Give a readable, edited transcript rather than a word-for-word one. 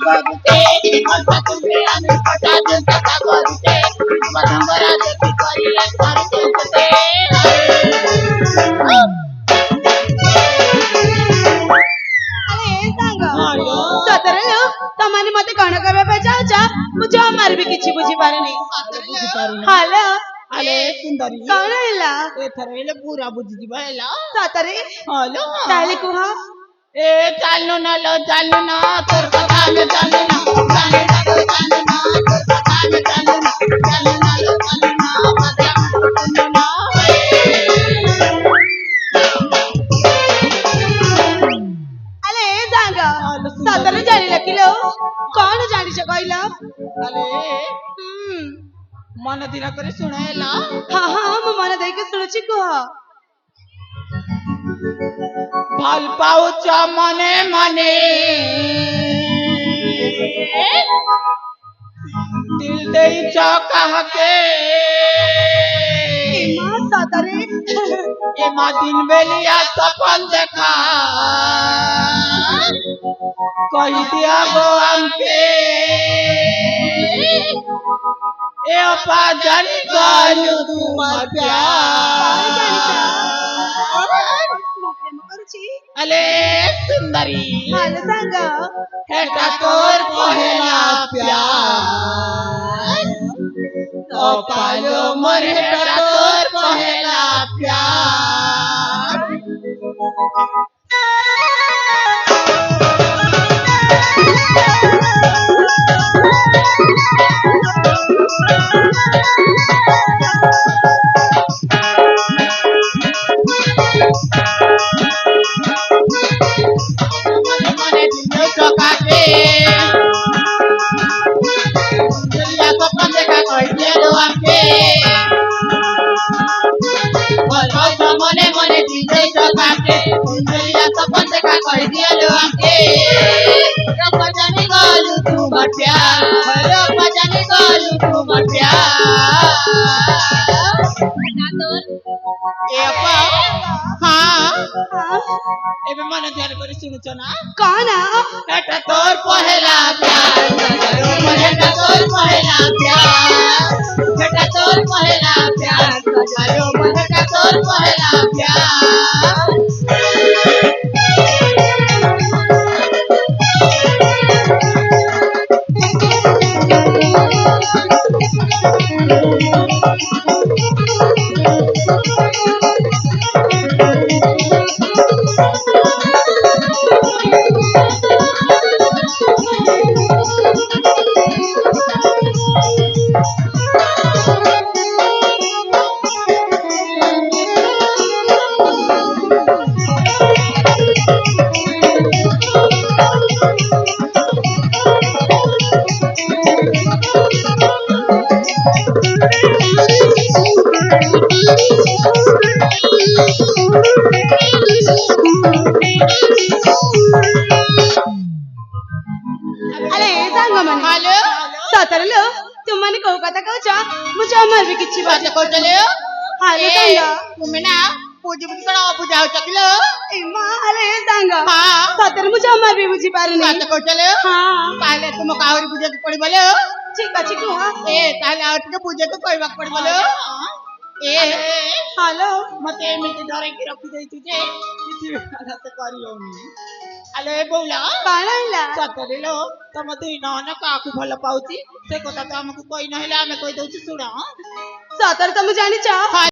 କରୁଛେ କଥା ତୁମେ ଆମେ କଥା କଥା କରୁଛେ ବରମ୍ବରା ଦେଖି କରିଲେ କରୁଛେ ତତେ ସତରେ ତମାନେ ମତେ କଣ କରିବା ପାଇଁ ଚାହୁଁଛ ମୁଁ ଜମାରୁ ବି କିଛି ବୁଝିପାରୁନି ହାଲୋ ଆଲେ ସୁନ୍ଦରୀ କଣ ହେଲା ଏଥର ହେଲେ ପୁରା ବୁଝିଯିବା ହେଲା ସତରେ ହଲୋ ତାହେଲେ କୁହ ଏ ଚାଲୁ ନା लो ଚାଲୁ ନା ତୋର କଥା ଆମେ ଚାଲୁ ନା ଚାଲୁ ନା लो ଚାଲୁ ନା ତୋର କଥା ଆମେ ଚାଲୁ ନା ଚାଲୁ ନା लो ଚାଲୁ ନା ମଜା ଚାଲୁ ନା ଆଲେ ସାଙ୍ଗ ସତରେ ଜାଣିଲ କିଲୋ କଣ ଜାଣିଛ କହିଲ ଆଲେ ମନ ଦିନ କରି ଶୁଣ ହେଲା ହଁ ହଁ ମୁଁ ମନ ଦେଇକି ଶୁଣୁଛି କୁହ ভাল পাଉଛ মনে মনে দিল ଦେଇଛ କାହାକେ ମା ସତରେ ଏମା ଦିନ ବେଲିଆ ସପନ ଦେଖା କହିଦିଆ গো আমকে এ অপা জানি গলু তোমার প্যার আলে সুন্দরী ହାଲୋ ସାଙ୍ଗ এটা তোর পহেলা প্যার ও পালো মর এটা তোর পহেলা প্যার মনে মনে দিল চকাকে দুনিয়া স্বপ্ন দেখা কইছে দোয়াকে বলবো মনে মনে দিল চকাকে দুনিয়া স্বপ্ন দেখা কইছে দোয়াকে রব জানি গলু তোমার প্যার রব জানি গলু তোমার প্যার এ আপা হ্যাঁ এবে মনে ধ্যান করে শুনছো না କଣ এটা তোর পহেলা প্যার সাজারো এটা তোর পহেলা প্যার এটা তোর পহেলা প্যার সাজারো এটা তোর পহেলা প্যার ଆରେ ସାଙ୍ଗମାନେ ହ୍ୟାଲୋ ସତରେ ଲୋ ତୁମମାନେ କୋଉ କଥା କହୁଛ ମୁଁ ଜମାରୁ ବି କିଛି ବାଜେ କହୁଥିଲେ ହାଲୋ ସାଙ୍ଗ ତୁମେ ନା ବୁଝି ବୁଝି କଣ ଅବୁଝା ହଉଛ କିଲୋ ଏ ମା ଆରେ ସାଙ୍ଗ ହଁ ସତରେ ମୁଁ ଜମାରୁ ବି ବୁଝିପାରୁନି ବାଜେ କହୁଥିଲେ ହଁ ତାହେଲେ ତୁମକୁ ଆହୁରି ବୁଝିବାକୁ ପଡିବ ଲୋ ଠିକ ଅଛି କୁହ ଏ ତାହେଲେ ଆଉ ଟିକେ ବୁଝିବାକୁ କହିବାକୁ ପଡିବ ଲୋ ଏ ହାଲୋ ମତେ ଏମିତି ଡରେଇକି ରଖିଦେଇଛୁ ଯେ କିଛି ହାତ କରିହଉନି ଆଲେ ବୋଉଲା କଣ ହେଲା ସତରେ ଲୋ ତମ ଦୁଇ ନହନ କାହାକୁ ଭଲ ପାଉଛି ସେ କଥା ତ ଆମକୁ କହି ନହେଲେ ଆମେ କହିଦଉଛୁ ଶୁଣ ସତରେ ତମେ ଜାଣିଛ